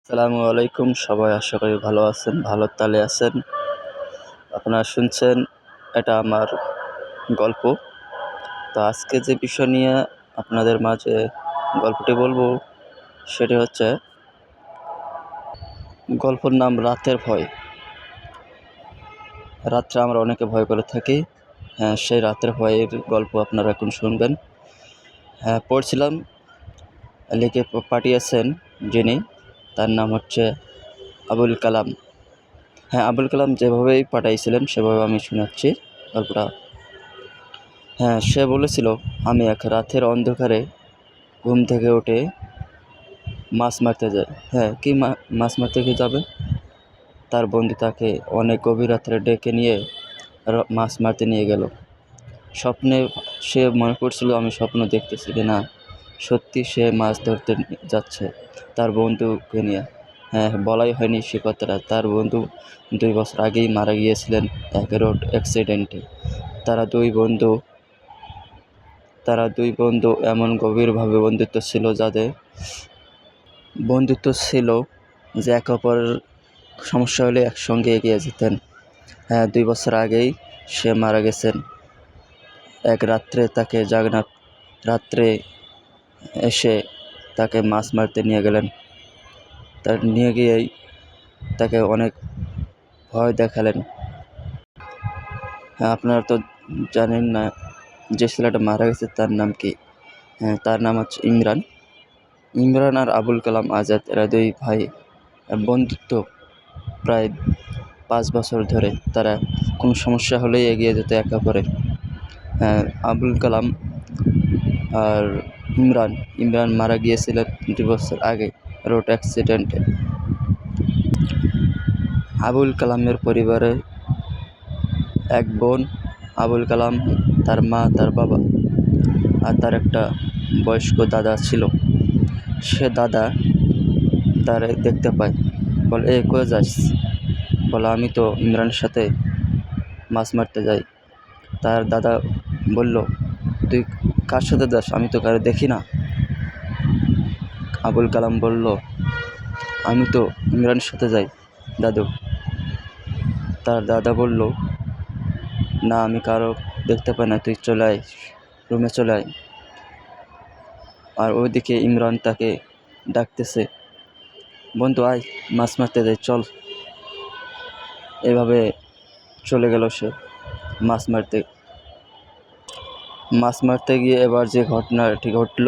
আসসালামু আলাইকুম, সবাই আশা করি ভালো আছেন, ভালো তালে আছেন। আপনারা শুনছেন এটা আমার গল্প। তো আজকে যে বিষয় নিয়ে আপনাদের মাঝে গল্পটি বলবো সেটি হচ্ছে গল্পের নাম রাতের ভয়। রাত্রে আমরা অনেকে ভয় করে থাকি। সেই রাতের ভয়ের গল্প আপনারা এখন শুনবেন। পড়ছিলাম, লিখে পাঠিয়েছেন যিনি, তার নাম হচ্ছে আবুল কালাম। আবুল কালাম যেভাবেই পাঠাইছিলেন সেভাবে আমি শোনাচ্ছি গল্পটা। সে বলেছিল, আমি এক রাতের অন্ধকারে ঘুম থেকে উঠে মাছ মারতে যাই। কি মাছ মারতে গিয়ে যাবে? তার বন্ধু তাকে অনেক গভীর রাত্রে ডেকে নিয়ে মাছ মারতে নিয়ে গেল। স্বপ্নে সে মনে করছিল আমি স্বপ্ন দেখতেছি কি না, সত্যি সে মাছ ধরতে যাচ্ছে তার বন্ধুকে নিয়ে। বলাই হয়নি সে কথাটা। তার বন্ধু 2 বছর আগেই মারা গিয়েছিলেন এক রোড অ্যাক্সিডেন্টে। তারা দুই বন্ধু এমন গভীরভাবে বন্ধুত্ব ছিল যে একে অপরের সমস্যা হলে একসঙ্গে এগিয়ে যেতেন। 2 বছর আগেই সে মারা গেছেন। এক রাত্রে এসে তাকে মাছ মারতে নিয়ে গেলেন। তার নিয়ে গিয়েই তাকে অনেক ভয় দেখালেন। আপনারা তো জানেন না যে ছেলেটা মারা গেছে তার নাম কি। তার নাম হচ্ছে ইমরান আর আবুল কালাম আজাদ। এরা 2 ভাই। বন্ধুত্ব প্রায় 5 বছর ধরে। তারা কোনো সমস্যা হলেই এগিয়ে যেত একে অপরের। আবুল কালাম আর ইমরান মারা গিয়েছিলেন 2 বছর আগে রোড অ্যাক্সিডেন্টে। আবুল কালামের পরিবারে এক বোন, আবুল কালাম, তার মা, তার বাবা আর তার একটা বয়স্ক দাদা ছিল। সে দাদা তারে দেখতে পায়, বলে, কই যাস? বলে, আমি তো ইমরানের সাথে মাছ মারতে যাই। তার দাদা বলল, তুই কার সাথে যাস? আমি তো কারো দেখি না। আবুল কালাম বলল, আমি তো ইমরানের সাথে যাই দাদু। তার দাদা বলল, না, আমি কারো দেখতে পাই না, তুই চলে আয়, রুমে চলে আয়। আর ওইদিকে ইমরান তাকে ডাকতেছে, বন্ধু আয়, মাছ মারতে যাই, চল। এভাবে চলে গেল সে মাছ মারতে গিয়ে এবার যে ঘটনাটি ঘটল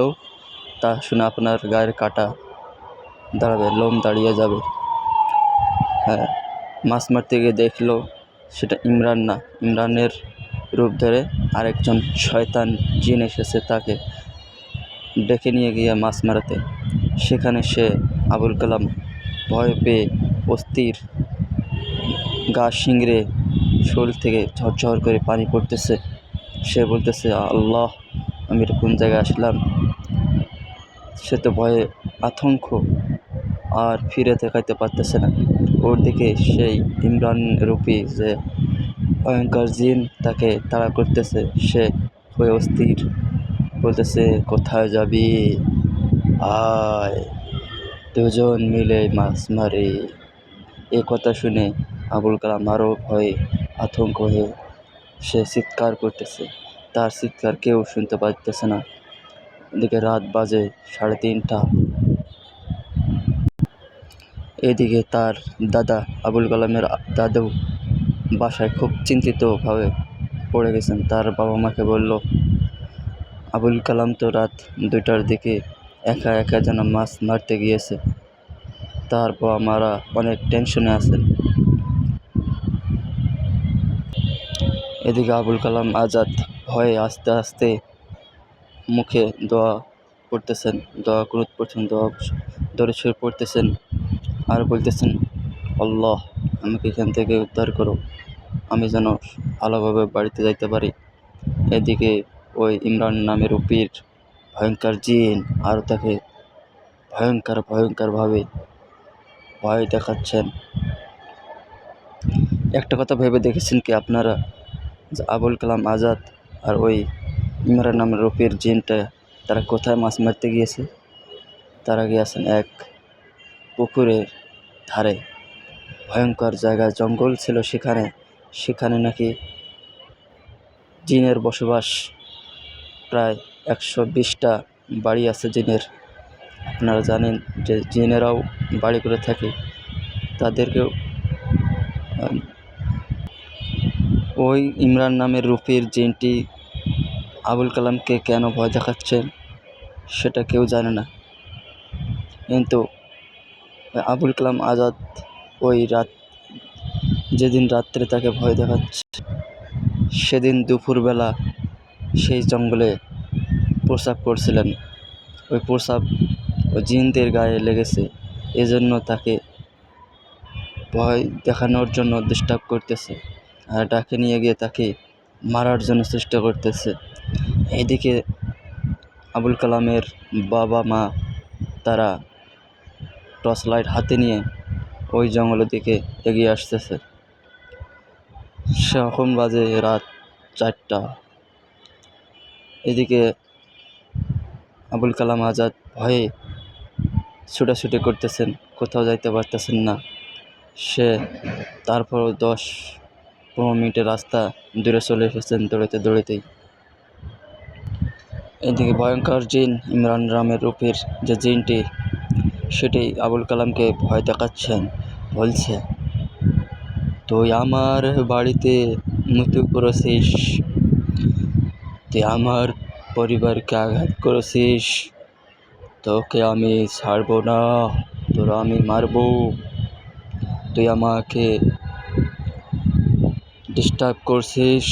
তা শুনে আপনার গায়ের কাঁটা দাঁড়াবে, লোম দাঁড়িয়ে যাবে। মাছ মারতে গিয়ে দেখলো সেটা ইমরান না, ইমরানের রূপ ধরে আরেকজন শয়তান জিন এসেছে তাকে ডেকে নিয়ে গিয়ে মাছ মারাতে। সেখানে সে আবুল কালাম ভয় পেয়ে অস্থির, গা শিংড়ে শরীর থেকে ঝরঝর করে পানি পড়তেছে। সে বলতেছে, আল্লাহ, আমি এটা কোন জায়গায় আসলাম? সে তো ভয়ে আতঙ্ক আর ফিরে তাকাইতে পারতেছে না। ওর দিকে সেই ইমরান রূপী যে ভয়ঙ্কর জিন তাকে তাড়া করতেছে। সে হয়ে অস্থির, বলতেছে, কোথায় যাবি? আয়, দুজন মিলে মাছ মারে। এ কথা শুনে আবুল কালাম আরও ভয়ে আতঙ্ক হয়ে সে চিৎকার করতেছে। তার চিৎকার কেউ শুনতে পাইতেছে না। এদিকে রাত বাজে 3:30। এদিকে তার দাদা, আবুল কালামের দাদু বাসায় খুব চিন্তিতভাবে পড়ে গেছেন। তার বাবা মাকে বলল, আবুল কালাম তো রাত 2টার দিকে একা একা যেন মাছ মারতে গিয়েছে। তার বাবা মারা অনেক টেনশনে আছেন। এদিকে আবুল কালাম আজাদ ভয়ে আস্তে আস্তে মুখে দোয়া পড়তেছেন, দরুদ শরীফ পড়তেছেন আর বলতেছেন, আল্লাহ, আমাকে এখান থেকে উদ্ধার করো, আমি যেন ভালোভাবে বাড়িতে যাইতে পারি। এদিকে ওই ইমরান নামের রূপীর ভয়ঙ্কর জিন আর তাকে ভয়ঙ্করভাবে ভয় দেখাচ্ছেন। একটা কথা ভেবে দেখেছেন কি আপনারা, যে আবুল কালাম আজাদ আর ওই ইমরান নামের রূপীর জিনটা তারা কোথায় মাছ মারতে গিয়েছে? তারা গিয়েছেন এক পুকুরের ধারে ভয়ঙ্কর জায়গায় জঙ্গল ছিল, সেখানে নাকি জিনের বসবাস। প্রায় 120টা বাড়ি আছে জিনের। আপনারা জানেন যে জিনেরাও বাড়ি করে থাকে, তাদেরকেও ওই ইমরান নামের রূপের জিনটি আবুল কালামকে কেন ভয় দেখাচ্ছে সেটা কেউ জানে না। কিন্তু আবুল কালাম আজাদ ওই যেদিন রাত্রে তাকে ভয় দেখাচ্ছে, সেদিন দুপুরবেলা সেই জঙ্গলে প্রস্রাব করছিলেন। ওই প্রস্রাব ওই জিনদের গায়ে লেগেছে, এজন্য তাকে ভয় দেখানোর জন্য ডিস্টার্ব করতেছে আর ডাকে নিয়ে গিয়ে তাকে মারার জন্য চেষ্টা করতেছে। এদিকে আবুল কালামের বাবা মা তারা টর্চ লাইট হাতে নিয়ে ওই জঙ্গলের দিকে এগিয়ে আসতেছে। এখন বাজে রাত 4টা। এদিকে আবুল কালাম আজাদ ভয়ে ছুটাছুটি করতেছেন, কোথাও যাইতে পারতেছেন না। সে তারপরও 10-15 মিনিটের রাস্তা দূরে চলে এসেছেন দৌড়াতেই। এদিকে ভয়ঙ্কর জিন ইমরান নামের রূপের যে জিনটি, সেটি আবুল কালামকে ভয় দেখাচ্ছেন। বলছে, তুই আমার বাড়িতে মৃত্যু করেছিস, তুই আমার পরিবারকে আঘাত করেছিস, তোকে আমি ছাড়ব না, তোরা আমি মারব। তুই আমাকে ডিস্টার্ব করছিস,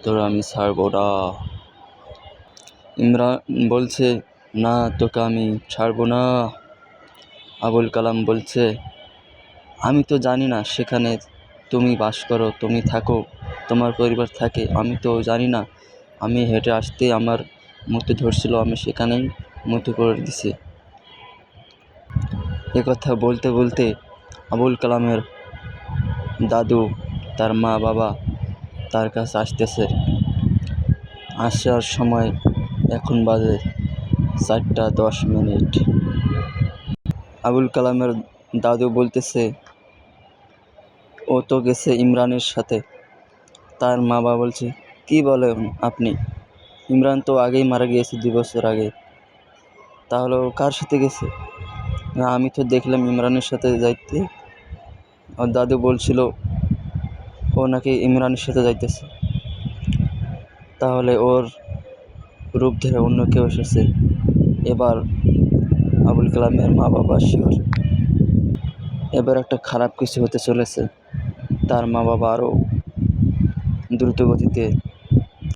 তোরা আমি ছাড়ব না। ইমরান বলছে, না তোকে আমি ছাড়ব না। আবুল কালাম বলছে, আমি তো জানি না সেখানে তুমি বাস করো, তুমি থাকো, তোমার পরিবার থাকে, আমি তো জানি না। আমি হেঁটে আসতে আমার মৃত্যু ধরছিল, আমি সেখানেই মৃত্যু করে দিছি। কথা বলতে বলতে আবুল কালামের দাদু, তার মা বাবা তার কাছে আসতেছে। আসার সময় এখন বাজে 4:10। আবুল কালামের দাদু বলতেছে, ও তো গেছে ইমরানের সাথে। তার মা বাবা বলছে, কি বলেন আপনি? ইমরান তো আগেই মারা গিয়েছে 2 বছর আগে। তাহলে ও কার সাথে গেছে? না, আমি তো দেখলাম ইমরানের সাথে যাইতে। ওর দাদু বলছিল ও নাকি ইমরানের সাথে যাইতেছে। তাহলে ওর রূপ ধরে অন্য কেউ এসেছে। এবার আবুল কালামের মা বাবা শিওর, এবার একটা খারাপ কিছু হতে চলেছে। তার মা বাবা আরও দ্রুত গতিতে